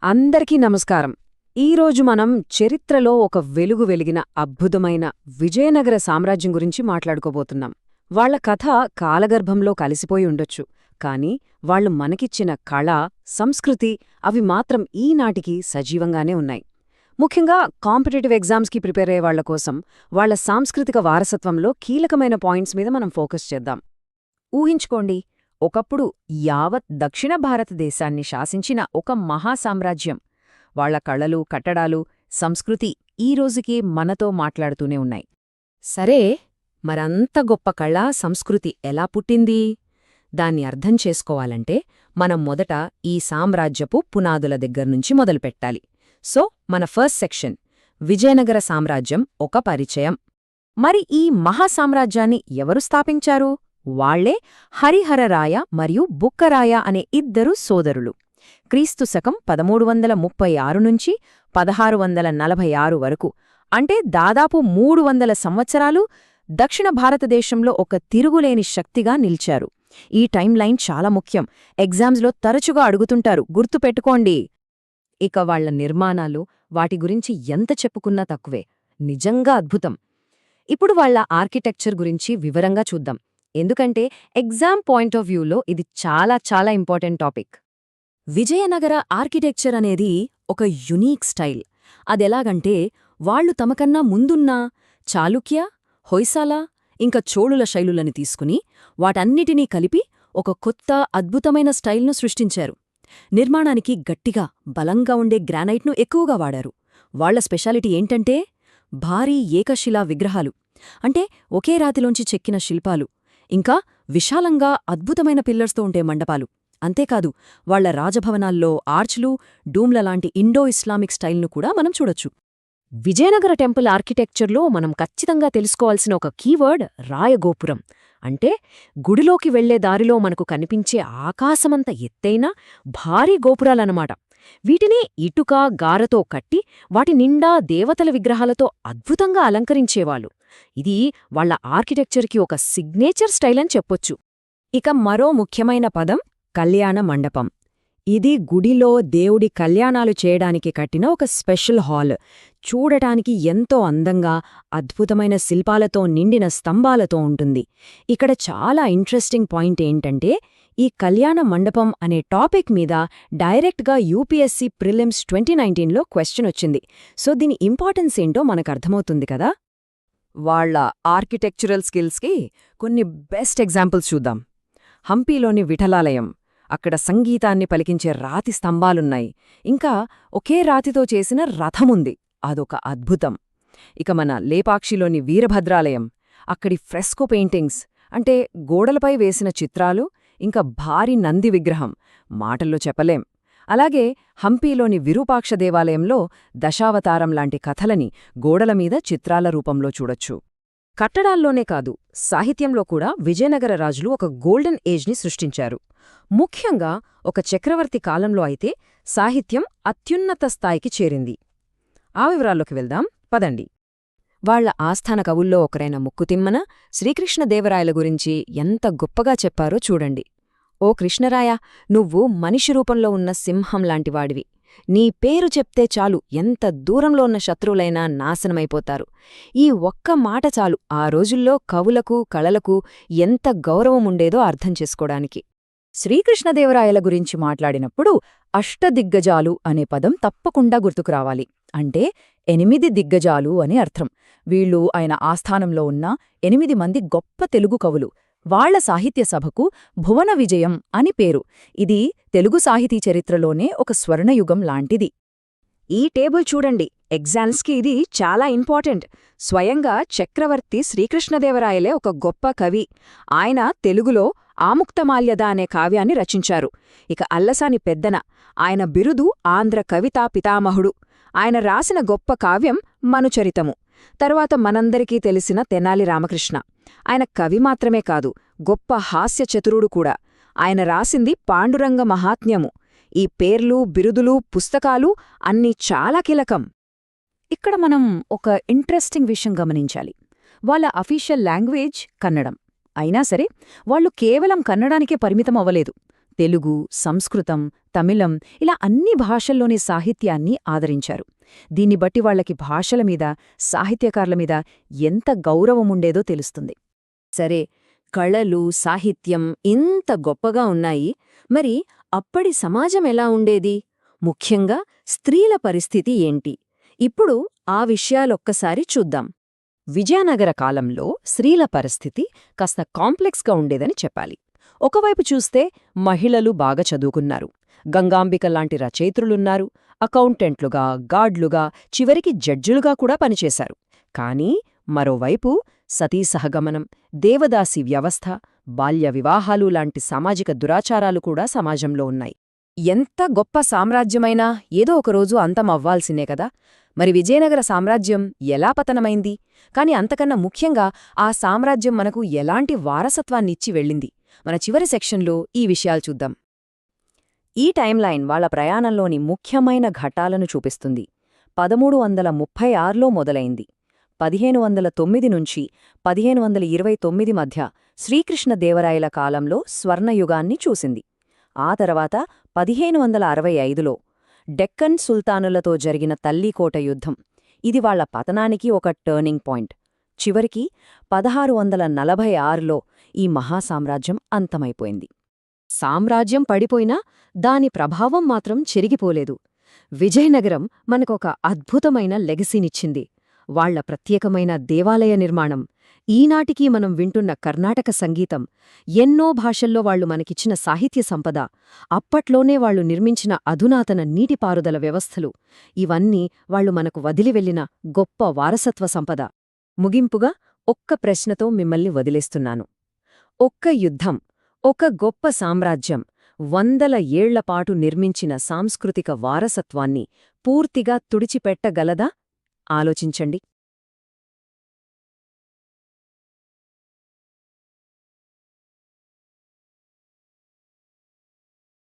అందరికీ నమస్కారం. ఈరోజు మనం చరిత్రలో ఒక వెలుగు వెలిగిన అద్భుతమైన విజయనగర సామ్రాజ్యం గురించి మాట్లాడుకోబోతున్నాం. వాళ్ల కథ కాలగర్భంలో కలిసిపోయి ఉండొచ్చు, కానీ వాళ్లు మనకిచ్చిన కళ, సంస్కృతి అవి మాత్రం ఈనాటికి సజీవంగానే ఉన్నాయి. ముఖ్యంగా కాంపిటేటివ్ ఎగ్జామ్స్కి ప్రిపేర్ అయ్యే వాళ్ల కోసం వాళ్ల సాంస్కృతిక వారసత్వంలో కీలకమైన పాయింట్స్ మీద మనం ఫోకస్ చేద్దాం. ఊహించుకోండి, ఒకప్పుడు యావత్ దక్షిణ భారతదేశాన్ని శాసించిన ఒక మహాసామ్రాజ్యం. వాళ్ల కళలు, కట్టడాలు, సంస్కృతి ఈ రోజుకి మనతో మాట్లాడుతూనే ఉన్నాయి. సరే, మరంత గొప్ప కళా సంస్కృతి ఎలా పుట్టింది? దాన్ని అర్థం చేసుకోవాలంటే మనం మొదట ఈ సామ్రాజ్యపు పునాదుల దగ్గర్నుంచి మొదలుపెట్టాలి. సో, మన ఫస్ట్ సెక్షన్ విజయనగర సామ్రాజ్యం ఒక పరిచయం. మరి ఈ మహాసామ్రాజ్యాన్ని ఎవరు స్థాపించారు? వాళ్లే హరిహరరాయ మరియు బుక్కరాయ అనే ఇద్దరు సోదరులు. క్రీస్తు శకం 1336 నుంచి 1646 వరకు, అంటే దాదాపు 300 సంవత్సరాలు దక్షిణ భారతదేశంలో ఒక తిరుగులేని శక్తిగా నిలిచారు. ఈ టైం లైన్ చాలా ముఖ్యం, ఎగ్జామ్స్లో తరచుగా అడుగుతుంటారు, గుర్తుపెట్టుకోండి. ఇక వాళ్ల నిర్మాణాలు, వాటి గురించి ఎంత చెప్పుకున్నా తక్కువే, నిజంగా అద్భుతం. ఇప్పుడు వాళ్ల ఆర్కిటెక్చర్ గురించి వివరంగా చూద్దాం, ఎందుకంటే ఎగ్జామ్ పాయింట్ ఆఫ్ వ్యూలో ఇది చాలా చాలా ఇంపార్టెంట్ టాపిక్. విజయనగర ఆర్కిటెక్చర్ అనేది ఒక యునీక్ స్టైల్. అదెలాగంటే, వాళ్లు తమకన్నా ముందున్న చాళుక్య, హొయ్సాల ఇంకా చోళుల శైలులని తీసుకుని వాటన్నిటినీ కలిపి ఒక కొత్త అద్భుతమైన స్టైల్ను సృష్టించారు. నిర్మాణానికి గట్టిగా, బలంగా ఉండే గ్రానైట్ను ఎక్కువగా వాడారు. వాళ్ల స్పెషాలిటీ ఏంటంటే భారీ ఏకశిలా విగ్రహాలు, అంటే ఒకే రాతిలోంచి చెక్కిన శిల్పాలు, ఇంకా విశాలంగా అద్భుతమైన పిల్లర్స్తో ఉండే మండపాలు. అంతేకాదు, వాళ్ల రాజభవనాల్లో ఆర్చ్లు, డూమ్ల లాంటి ఇండో ఇస్లామిక్ స్టైల్ను కూడా మనం చూడొచ్చు. విజయనగర టెంపుల్ ఆర్కిటెక్చర్లో మనం ఖచ్చితంగా తెలుసుకోవాల్సిన ఒక కీవర్డ్ రాయగోపురం. అంటే గుడిలోకి వెళ్లే దారిలో మనకు కనిపించే ఆకాశమంత ఎత్తైన భారీ గోపురాలన్నమాట. వీటిని ఇటుక, గారతో కట్టి వాటి నిండా దేవతల విగ్రహాలతో అద్భుతంగా అలంకరించేవాళ్ళు. ఇది వాళ్ల ఆర్కిటెక్చర్కి ఒక సిగ్నేచర్ స్టైల్ అని చెప్పొచ్చు. ఇక మరో ముఖ్యమైన పదం కళ్యాణ మండపం. ఇది గుడిలో దేవుడి కళ్యాణాలు చేయడానికి కట్టిన ఒక స్పెషల్ హాల్. చూడటానికి ఎంతో అందంగా, అద్భుతమైన శిల్పాలతో నిండిన స్తంభాలతో ఉంటుంది. ఇక్కడ చాలా ఇంట్రెస్టింగ్ పాయింట్ ఏంటంటే, ఈ కళ్యాణ మండపం అనే టాపిక్ మీద డైరెక్ట్గా యూపీఎస్సీ ప్రిలిమ్స్ 2019లో క్వశ్చన్ వచ్చింది. సో దీని ఇంపార్టెన్స్ ఏంటో మనకర్థమవుతుంది కదా. వాళ్ల ఆర్కిటెక్చరల్ స్కిల్స్కి కొన్ని బెస్ట్ ఎగ్జాంపుల్స్ చూద్దాం. హంపీలోని విఠలాలయం, అక్కడ సంగీతాన్ని పలికించే రాతి స్తంభాలున్నాయి. ఇంకా ఒకే రాతితో చేసిన రథముంది, అదొక అద్భుతం. ఇక మన లేపాక్షిలోని వీరభద్రాలయం, అక్కడి ఫ్రెస్కో పెయింటింగ్స్, అంటే గోడలపై వేసిన చిత్రాలు, ఇంకా భారీ నంది విగ్రహం, మాటల్లో చెప్పలేం. అలాగే హంపీలోని విరూపాక్ష దేవాలయంలో దశావతారం లాంటి కథలని గోడలమీద చిత్రాల రూపంలో చూడొచ్చు. కట్టడాల్లోనే కాదు, సాహిత్యంలో కూడా విజయనగర రాజులు ఒక గోల్డెన్ ఏజ్ని సృష్టించారు. ముఖ్యంగా ఒక చక్రవర్తి కాలంలో అయితే సాహిత్యం అత్యున్నత స్థాయికి చేరింది. ఆ వివరాల్లోకి వెళ్దాం, పదండి. వాళ్ల ఆస్థాన కవుల్లో ఒకరైన ముక్కుతిమ్మన శ్రీకృష్ణదేవరాయల గురించి ఎంత గొప్పగా చెప్పారో చూడండి. ఓ కృష్ణరాయ, నువ్వు మనిషి రూపంలో ఉన్న సింహం లాంటివాడివి. నీ పేరు చెప్తే చాలు ఎంత దూరంలో ఉన్న శత్రువులైనా నాశనమైపోతారు. ఈ ఒక్క మాట చాలు ఆ రోజుల్లో కవులకు, కళలకు ఎంత గౌరవముండేదో అర్థం చేసుకోడానికి. శ్రీకృష్ణదేవరాయల గురించి మాట్లాడినప్పుడు అష్టదిగ్గజాలు అనే పదం తప్పకుండా గుర్తుకురావాలి. అంటే 8 దిగ్గజాలు అని అర్థం. వీళ్ళు ఆయన ఆస్థానంలో ఉన్న 8 మంది గొప్ప తెలుగు కవులు. వాళ్ల సాహిత్య సభకు భువన విజయం అని పేరు. ఇది తెలుగు సాహితీ చరిత్రలోనే ఒక స్వర్ణయుగం లాంటిది. ఈ టేబుల్ చూడండి, ఎగ్జామ్స్కి ఇది చాలా ఇంపార్టెంట్. స్వయంగా చక్రవర్తి శ్రీకృష్ణదేవరాయలే ఒక గొప్ప కవి. ఆయన తెలుగులో ఆముక్తమాల్యద అనే కావ్యాన్ని రచించారు. ఇక అల్లసాని పెద్దన, ఆయన బిరుదు ఆంధ్ర కవితా పితామహుడు. ఆయన రాసిన గొప్ప కావ్యం మనుచరితము. తరువాత మనందరికీ తెలిసిన తెనాలి రామకృష్ణ. ఆయన కవి మాత్రమే కాదు, గొప్ప హాస్యచతురుడు కూడా. ఆయన రాసింది పాండురంగ మహాత్మ్యము. ఈ పేర్లు, బిరుదులు, పుస్తకాలు అన్నీ చాలా కీలకం. ఇక్కడ మనం ఒక ఇంట్రెస్టింగ్ విషయం గమనించాలి. వాళ్ళ అఫీషియల్ లాంగ్వేజ్ కన్నడం. అయినా సరే, వాళ్లు కేవలం కన్నడానికే పరిమితం అవ్వలేదు. తెలుగు, సంస్కృతం, తమిళం ఇలా అన్ని భాషల్లోని సాహిత్యాన్ని ఆదరించారు. దీన్ని బట్టి వాళ్లకి భాషల మీద, సాహిత్యకారుల మీద ఎంత గౌరవముండేదో తెలుస్తుంది. సరే, కళలు, సాహిత్యం ఇంత గొప్పగా ఉన్నాయి. మరి అప్పటి సమాజం ఎలా ఉండేది? ముఖ్యంగా స్త్రీల పరిస్థితి ఏంటి? ఇప్పుడు ఆ విషయాలొక్కసారి చూద్దాం. విజయనగర కాలంలో స్త్రీల పరిస్థితి కాస్త కాంప్లెక్స్గా ఉండేదని చెప్పాలి. ఒకవైపు చూస్తే మహిళలు బాగా చదువుకున్నారు. గంగాంబిక లాంటి రచయిత్రులున్నారు. అకౌంటెంట్లుగా, గార్డ్లుగా, చివరికి జడ్జులుగా కూడా పనిచేశారు. కానీ మరోవైపు సతీసహగమనం, దేవదాసి వ్యవస్థ, బాల్య వివాహాలు లాంటి సామాజిక దురాచారాలు కూడా సమాజంలో ఉన్నాయి. ఎంత గొప్ప సామ్రాజ్యమైనా ఏదో ఒకరోజు అంతమవ్వాల్సిందే కదా. మరి విజయనగర సామ్రాజ్యం ఎలా పతనమైంది? కాని అంతకన్నా ముఖ్యంగా ఆ సామ్రాజ్యం మనకు ఎలాంటి వారసత్వాన్నిచ్చి వెళ్ళింది? మన చివరి సెక్షన్లో ఈ విషయాలు చూద్దాం. ఈ టైంలైన్ వాళ్ల ప్రయాణంలోని ముఖ్యమైన ఘట్టాలను చూపిస్తుంది. 1336లో మొదలైంది. 1509 నుంచి 1529 మధ్య శ్రీకృష్ణదేవరాయల కాలంలో స్వర్ణయుగాన్ని చూసింది. ఆ తర్వాత 1565లో డెక్కన్ సుల్తానులతో జరిగిన తల్లీకోట యుద్ధం. ఇది వాళ్ల పతనానికి ఒక టర్నింగ్ పాయింట్. చివరికి 1646లో ఈ మహాసామ్రాజ్యం అంతమైపోయింది. సామ్రాజ్యం పడిపోయినా దాని ప్రభావం మాత్రం చెరిగిపోలేదు. విజయనగరం మనకొక అద్భుతమైన లెగసీనిచ్చింది. వాళ్ల ప్రత్యేకమైన దేవాలయ నిర్మాణం, ఈనాటికీ మనం వింటున్న కర్ణాటక సంగీతం, ఎన్నో భాషల్లో వాళ్లు మనకిచ్చిన సాహిత్య సంపద, అప్పట్లోనే వాళ్లు నిర్మించిన అధునాతన నీటిపారుదల వ్యవస్థలు, ఇవన్నీ వాళ్లు మనకు వదిలివెళ్లిన గొప్ప వారసత్వ సంపద. ముగింపుగా ఒక్క ప్రశ్నతో మిమ్మల్ని వదిలేస్తున్నాను. ఒక్క యుద్ధం, ఒక గొప్ప సామ్రాజ్యం, వందల ఏళ్లపాటు నిర్మించిన సాంస్కృతిక వారసత్వాన్ని పూర్తిగా తుడిచిపెట్టగలదా? ఆలోచించండి.